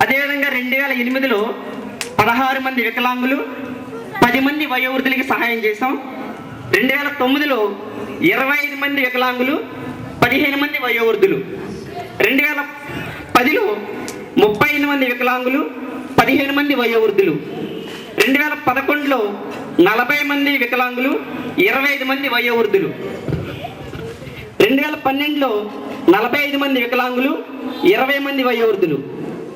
అదేవిధంగా 2008లో 16 మంది వికలాంగులు, 10 మంది వయోవృద్ధులకి సహాయం చేశాం. 2009లో 25 మంది వికలాంగులు, 15 మంది వయోవృద్ధులు. 2010లో 35 మంది వికలాంగులు, 15 మంది వయోవృద్ధులు. 2011లో 40 మంది వికలాంగులు, 25 మంది వయోవృద్ధులు. 2012లో 45 మంది వికలాంగులు, 20 మంది వయోవృద్ధులు.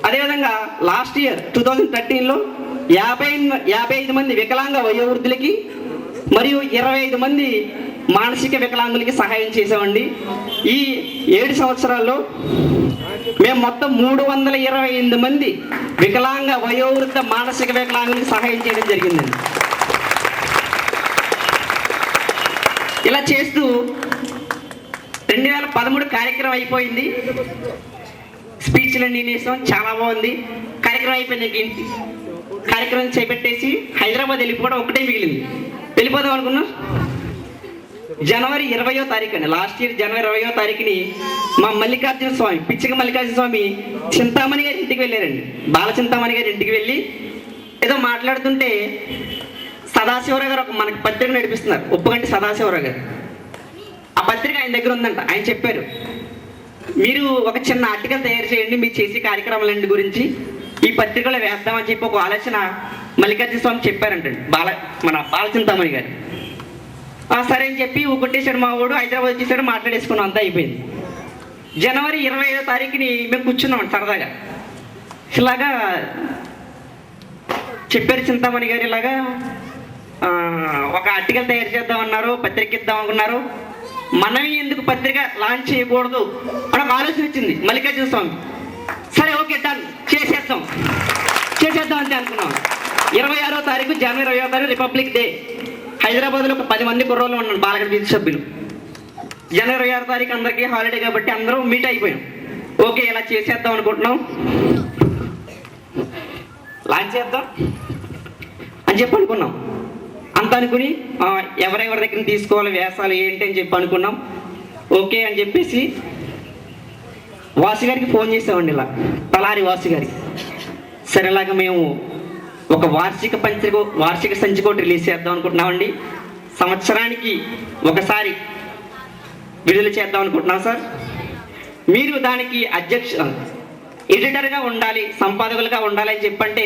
అదేవిధంగా లాస్ట్ ఇయర్ 2013లో 55 మంది వికలాంగ వయోవృద్ధులకి మరియు 25 మంది మానసిక వికలాంగులకి సహాయం చేసామండి. ఈ 7 సంవత్సరాల్లో మేము మొత్తం 328 మంది వికలాంగ వయోవృద్ధ మానసిక వికలాంగులకి సహాయం చేయడం జరిగిందండి. ఇలా చేస్తూ 2013 కార్యక్రమం అయిపోయింది. స్పీచ్లన్నీ వేసాం, చాలా బాగుంది. కార్యక్రమం అయిపోయింది. కార్యక్రమం చేపట్టేసి హైదరాబాద్ వెళ్ళిపోవడం ఒకటే మిగిలింది. వెళ్ళిపోదాం అనుకున్నాం. జనవరి 20వ తారీఖు అండి, లాస్ట్ ఇయర్ జనవరి 20వ తారీఖుని మా మల్లికార్జున స్వామి, పిచ్చిక మల్లికార్జున స్వామి చింతామణి గారి ఇంటికి వెళ్ళారండి. బాలచింతామణి గారి ఇంటికి వెళ్ళి ఏదో మాట్లాడుతుంటే సదాశివరావు గారు మనకి పత్రిక నడిపిస్తున్నారు, ఉప్పగంటి సదాశివరావు గారు. ఆ పత్రిక ఆయన దగ్గర ఉందంట. ఆయన చెప్పారు, మీరు ఒక చిన్న ఆర్టికల్ తయారు చేయండి మీరు చేసే కార్యక్రమాలన్నింటి గురించి, ఈ పత్రికలో వేద్దామని చెప్పి ఒక ఆలోచన మల్లికార్జున స్వామి చెప్పారంటండి మన బాలచింతామణి గారు. సరే అని చెప్పి కొట్టేశాడు మా వాడు. హైదరాబాద్ వచ్చేసాడు, మాట్లాడేసుకున్నాం, అంతా అయిపోయింది. జనవరి 25వ తారీఖుని మేము కూర్చున్నాం సరదాగా. ఇలాగా చెప్పారు చింతామణి గారు, ఇలాగా ఒక ఆర్టికల్ తయారు చేద్దామన్నారు, పత్రిక ఇద్దాం అనుకున్నారు. మనం ఎందుకు పత్రిక లాంచ్ చేయకూడదు అని ఒక ఆలోచన వచ్చింది మల్లికార్జున స్వామి. సరే ఓకే డన్, చేసేద్దాం అంతే అనుకున్నాం. 26వ తారీఖు జనవరి 20వ తారీఖు రిపబ్లిక్ డే. హైదరాబాద్లో ఒక 10 మంది కుర్రోళ్ళు ఉన్నాడు, బాలగడ వీధి సభ్యులు. జనవరి 26వ తారీఖు అందరికీ హాలిడే కాబట్టి అందరూ మీట్ అయిపోయాం. ఓకే ఇలా చేసేద్దాం అనుకుంటున్నాం, లాంచ్ చేద్దాం అని చెప్పి అనుకున్నాం. అంత అనుకుని ఎవరెవరి దగ్గర తీసుకోవాలి, వేసాలు ఏంటి అని చెప్పి అనుకున్నాం. ఓకే అని చెప్పేసి వాసు గారికి ఫోన్ చేసామండి, ఇలా తలారి వాసు గారికి. సరే ఇలాగ మేము ఒక వార్షిక సంచిక ఒకటి రిలీజ్ చేద్దాం అనుకుంటున్నామండి. సంవత్సరానికి ఒకసారి విడుదల చేద్దాం అనుకుంటున్నాం సార్. మీరు దానికి ఎడిటర్గా ఉండాలి, సంపాదకులుగా ఉండాలి అని చెప్పంటే,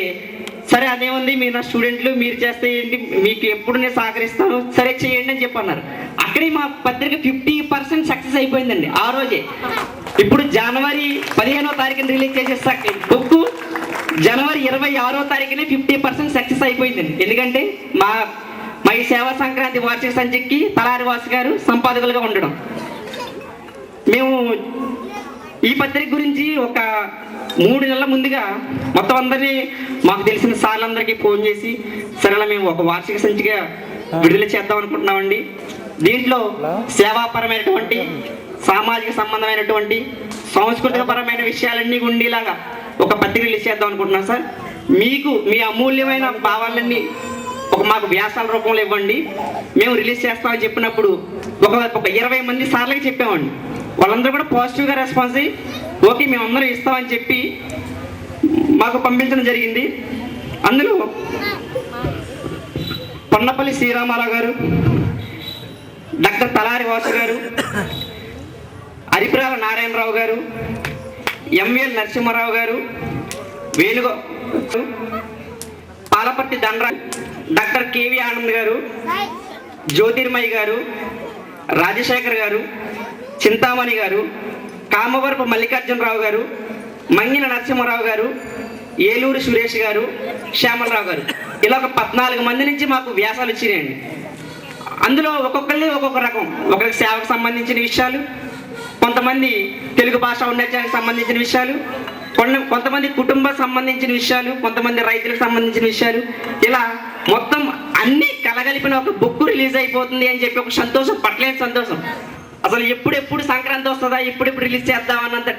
సరే అదేముంది, మీరు నా స్టూడెంట్లు, మీరు చేస్తే ఏంటి, మీకు ఎప్పుడు నేను సహకరిస్తాను, సరే చేయండి అని చెప్పి అన్నారు. అక్కడే మా పత్రిక 50% సక్సెస్ అయిపోయిందండి ఆ రోజే. ఇప్పుడు జనవరి 15వ తారీఖున రిలీజ్ చేసే బుక్ జనవరి 26వ తారీఖునే 50% సక్సెస్ అయిపోయిందండి. ఎందుకంటే మా ఈ సేవా సంక్రాంతి వార్షిక సంచికకి తలారి వాసు గారు సంపాదకులుగా ఉండడం. మేము ఈ పత్రిక గురించి ఒక 3 నెలల ముందుగా మొత్తం అందరినీ, మాకు తెలిసిన సార్లందరికీ ఫోన్ చేసి, సరేలా మేము ఒక వార్షిక సంచిక విడుదల చేద్దాం అనుకుంటున్నామండి. దీంట్లో సేవాపరమైనటువంటి, సామాజిక సంబంధమైనటువంటి, సాంస్కృతికపరమైన విషయాలన్నీ ఉండేలాగా ఒక పత్రిక రిలీజ్ చేద్దాం అనుకుంటున్నాం సార్. మీకు మీ అమూల్యమైన భావాలన్నీ మాకు వ్యాసాల రూపంలో ఇవ్వండి, మేము రిలీజ్ చేస్తామని చెప్పినప్పుడు ఒక 20 మంది సార్లకి చెప్పామండి. వాళ్ళందరూ కూడా పాజిటివ్గా రెస్పాన్స్ అయ్యి ఓకే మేమందరం ఇస్తామని చెప్పి మాకు పంపించడం జరిగింది. అందులో పొన్నపల్లి శ్రీరామారావు గారు, డాక్టర్ తలారి వాసు గారు, అరిపురాల నారాయణరావు గారు, ఎంఎల్ నరసింహారావు గారు, పాలపర్తి దండ్రా, డాక్టర్ కేవి ఆనంద్ గారు, జ్యోతిర్మయి గారు, రాజశేఖర్ గారు, చింతామణి గారు, కామవరపు మల్లికార్జునరావు గారు, మంగిన నరసింహారావు గారు, ఏలూరు సురేష్ గారు, శ్యామలరావు గారు, ఇలా ఒక 14 మంది నుంచి మాకు వ్యాసాలు వచ్చినాయండి. అందులో ఒక్కొక్కరిని ఒక్కొక్క రకం, ఒకరికి సేవకు సంబంధించిన విషయాలు, కొంతమంది తెలుగు భాష ఉన్నతానికి సంబంధించిన విషయాలు, కొంతమంది కుటుంబ సంబంధించిన విషయాలు, కొంతమంది రైతులకు సంబంధించిన విషయాలు, ఇలా మొత్తం అన్ని కలగలిపిన ఒక బుక్ రిలీజ్ అయిపోతుంది అని చెప్పి ఒక సంతోషం, పట్లేని సంతోషం. అసలు ఎప్పుడు సంక్రాంతి వస్తుందా, ఎప్పుడు రిలీజ్ చేద్దామన్నంత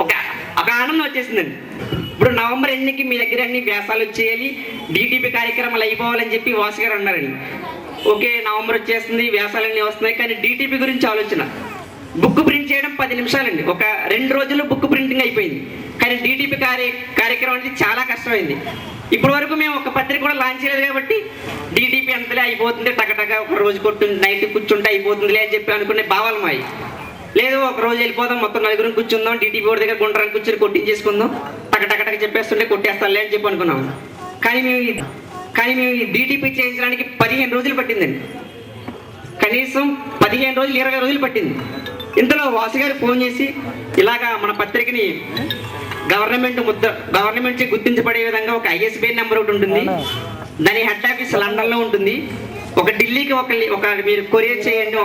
ఒక ఆనందం వచ్చేసిందండి. ఇప్పుడు నవంబర్ ఎండ్కి మీ దగ్గర అన్ని వ్యాసాలు వచ్చేయాలి, డిటిపి కార్యక్రమాలు అయిపోవాలని చెప్పి వాసు గారు అన్నారండి. ఓకే నవంబర్ వచ్చేస్తుంది, వ్యాసాలన్నీ వస్తున్నాయి, కానీ డిటిపి గురించి ఆలోచన. బుక్ ప్రింట్ చేయడం 10 నిమిషాలండి, ఒక 2 రోజుల్లో బుక్ ప్రింటింగ్ అయిపోయింది. కానీ డిటిపి కార్యక్రమం అనేది చాలా కష్టమైంది. ఇప్పటి వరకు మేము ఒక పత్రిక కూడా లాంచ్ చేయలేదు కాబట్టి డీటీపీ అంతలే అయిపోతుంది, టకటక ఒక రోజు నైట్ కూర్చుంటే అయిపోతుందిలే అని చెప్పి అనుకునే భావాలు మావి. లేదు ఒక రోజు వెళ్ళిపోదాం, మొత్తం నలుగురం కూర్చుందాం, డీటీపీ వాడి దగ్గర గుండ్రాన్ని కూర్చొని కొట్టించేసుకుందాం, టకటక చెప్పేస్తుంటే కొట్టేస్తాలే అని చెప్పి అనుకున్నాం. కానీ మేము ఈ డీటీపీ చేయించడానికి 15 రోజులు పట్టిందండి. కనీసం 15 రోజులు 20 రోజులు పట్టింది. ఇంతలో వాసు గారు ఫోన్ చేసి ఇలాగా మన పత్రికని గవర్నమెంట్ గుర్తించబడే విధంగా ఒక ISBN నెంబర్ ఒకటి ఉంటుంది, దాని హెడ్ ఆఫీస్ లండన్లో ఉంటుంది, ఒక ఢిల్లీకి ఒక మీరు కొరియర్ చేయండి,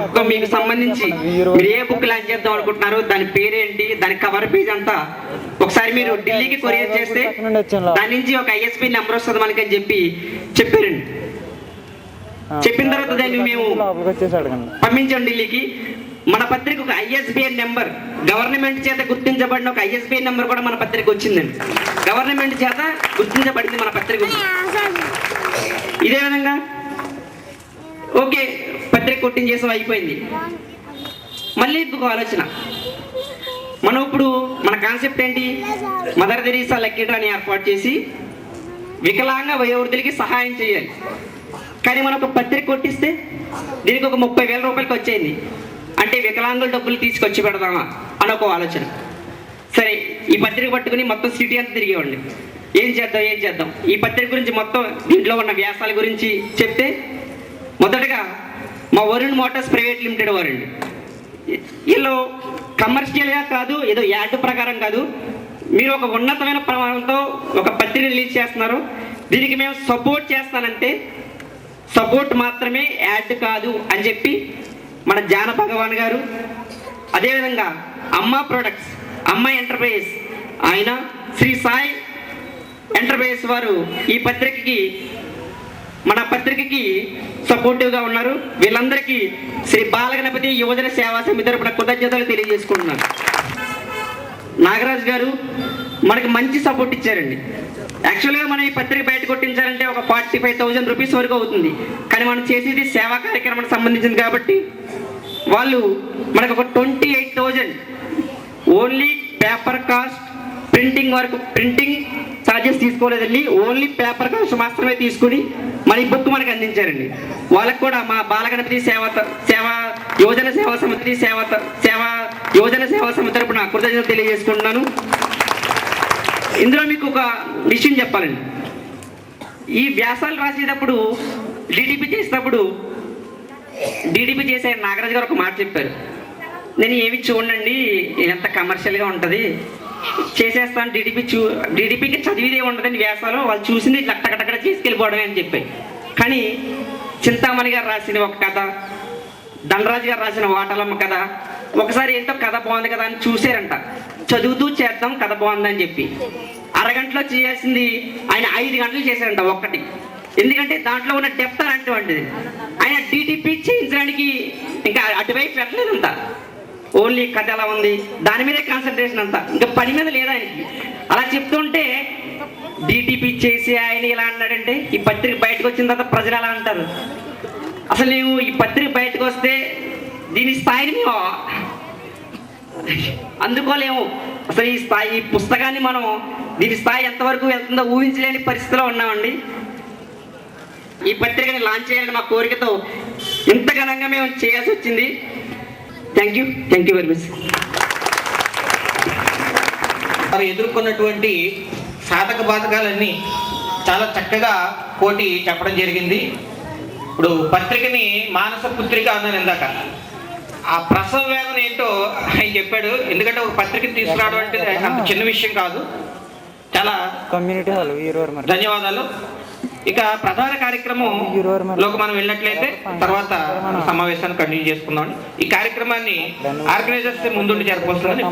ఒక్క మీకు సంబంధించి మీరు ఏ బుక్ లాంచ్ చేద్దాం అనుకుంటున్నారు, దాని పేరేంటి, దాని కవర్ పేజ్ అంతా ఒకసారి మీరు ఢిల్లీకి కొరియర్ చేస్తే దాని నుంచి ఒక ISBN నెంబర్ వస్తుంది మనకి అని చెప్పారండి. చెప్పిన తర్వాత దాన్ని మేము పంపించాం ఢిల్లీకి. మన పత్రిక ఒక ISBN నెంబర్, గవర్నమెంట్ చేత గుర్తించబడిన ఒక ISBN నెంబర్ కూడా మన పత్రిక వచ్చిందండి. గవర్నమెంట్ చేత గుర్తించబడింది మన పత్రిక. ఇదే విధంగా ఓకే పత్రిక కొట్టించేసాం, అయిపోయింది. మళ్ళీ ఇంకొక ఆలోచన, మనం ఇప్పుడు మన కాన్సెప్ట్ ఏంటి, మదర్ తెరీసా లక్కీ డ్రాని ఏర్పాటు చేసి వికలాంగ వయోవృద్ధులకి సహాయం చేయాలి. కానీ మనం ఒక పత్రిక కొట్టిస్తే దీనికి ఒక 30,000 రూపాయలకి వచ్చేది. అంటే వికలాంగుల డబ్బులు తీసుకొచ్చి పెడదామా అని ఒక ఆలోచన. సరే ఈ పత్రిక పట్టుకుని మొత్తం సిటీ అంతా తిరిగేవాడిని, ఏం చేద్దాం. ఈ పత్రిక గురించి మొత్తం దీంట్లో ఉన్న వ్యాసాల గురించి చెప్తే మొదటగా మా వరుణ్ మోటార్స్ ప్రైవేట్ లిమిటెడ్ వారండి. వీళ్ళు కమర్షియల్గా కాదు, ఏదో యాడ్ ప్రకారం కాదు, మీరు ఒక ఉన్నతమైన ప్రమాణంతో ఒక పత్రిక రిలీజ్ చేస్తున్నారు, దీనికి మేము సపోర్ట్ చేస్తానంటే సపోర్ట్ మాత్రమే, యాడ్ కాదు అని చెప్పి మన జాన భగవాన్ గారు, అదేవిధంగా అమ్మ ప్రొడక్ట్స్, అమ్మ ఎంటర్ప్రైజ్ ఆయన, శ్రీ సాయి ఎంటర్ప్రైజ్ వారు ఈ మన పత్రికకి సపోర్టివ్గా ఉన్నారు. వీళ్ళందరికీ శ్రీ బాలగణపతి యువజన సేవా సమితి తరపున కృతజ్ఞతలు తెలియజేసుకుంటున్నాను. నాగరాజు గారు మనకి మంచి సపోర్ట్ ఇచ్చారండి. యాక్చువల్గా మనం ఈ పత్రిక బయట కొట్టించాలంటే ఒక 45,000 రూపీస్ వరకు అవుతుంది. కానీ మనం చేసేది సేవా కార్యక్రమానికి సంబంధించింది కాబట్టి వాళ్ళు మనకు ఒక 28,000 ఓన్లీ పేపర్ కాస్ట్, ప్రింటింగ్ వరకు, ప్రింటింగ్ ఛార్జెస్ తీసుకోలేదండి, ఓన్లీ పేపర్ కాస్ట్ మాత్రమే తీసుకుని మన ఈ బుక్ మనకు అందించారండి. వాళ్ళకు కూడా మా బాలగణపతి యువజన సేవా సమితి తరపున కృతజ్ఞతలు తెలియజేసుకుంటున్నాను. ఇందులో మీకు ఒక విషయం చెప్పాలండి, ఈ వ్యాసాలు రాసేటప్పుడు డీటీపీ చేసే నాగరాజు గారు ఒక మాట చెప్పారు, నేను ఏమి చూడండి ఎంత కమర్షియల్గా ఉంటుంది, చేసేస్తాను, డీటీపీకి చదివిదే ఉండదండి వ్యాసాలు, వాళ్ళు చూసింది టక్కటక్కడ తీసుకెళ్ళిపోవడమే అని చెప్పాయి. కానీ చింతామణి గారు రాసిన ఒక కథ, ధనరాజు గారు రాసిన వాటలమ్మ కథ, ఒకసారి ఏంటో కథ బాగుంది కదా అని చూసారంట, చదువుతూ చేద్దాం కథ బాగుందని చెప్పి అరగంటలో చేయాల్సింది ఆయన 5 గంటలు చేశారంట ఒక్కటి. ఎందుకంటే దాంట్లో ఉన్న డెప్త్ అటువంటిది. ఆయన డీటీపీ చేయించడానికి ఇంకా అటువైపు పెట్టలేదంట, ఓన్లీ కథ ఎలా ఉంది దాని మీదే కాన్సన్ట్రేషన్ అంతా, ఇంకా పని మీద లేదా ఆయనకి. అలా చెప్తుంటే డీటీపీ చేసి ఆయన ఇలా అన్నాడంటే ఈ పత్రిక బయటకు వచ్చిన తర్వాత ప్రజలు ఎలా అంటారు, అసలు మేము ఈ పత్రిక బయటకు వస్తే దీని స్థాయిని మేము అందుకోలేము, అసలు ఈ పుస్తకాన్ని మనం దీని స్థాయి ఎంతవరకు వెళ్తుందో ఊహించలేని పరిస్థితిలో ఉన్నామండి. ఈ పత్రికని లాంచ్ చేయాలని మా కోరికతో ఇంత ఘనంగా మేము చేయాల్సి వచ్చింది. Thank you very much. వారు ఎదుర్కొన్నటువంటి సాధక బాధకాలన్నీ చాలా చక్కగా కోటి చెప్పడం జరిగింది. ఇప్పుడు పత్రికని మానస పుత్రిక అన్నాను ఇందాక, ఆ ప్రసవ వేదన ఏంటో ఆయన చెప్పాడు. ఎందుకంటే ఒక పత్రికను తీసుకురావడం అంటే అంత చిన్న విషయం కాదు. చాలా కమ్యూనిటీ హాల్ ధన్యవాదాలు. ఇక ప్రధాన కార్యక్రమంలోకి మనం వెళ్ళినట్లయితే తర్వాత సమావేశాన్ని కంటిన్యూ చేసుకుందాం. ఈ కార్యక్రమాన్ని ఆర్గనైజర్స్ ముందుండి జరపవలసిందని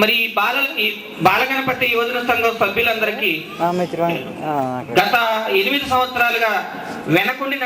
మరి ఈ బాలగణపతి యువజన సంఘం సభ్యులందరికీ గత 8 సంవత్సరాలుగా వెనకుండి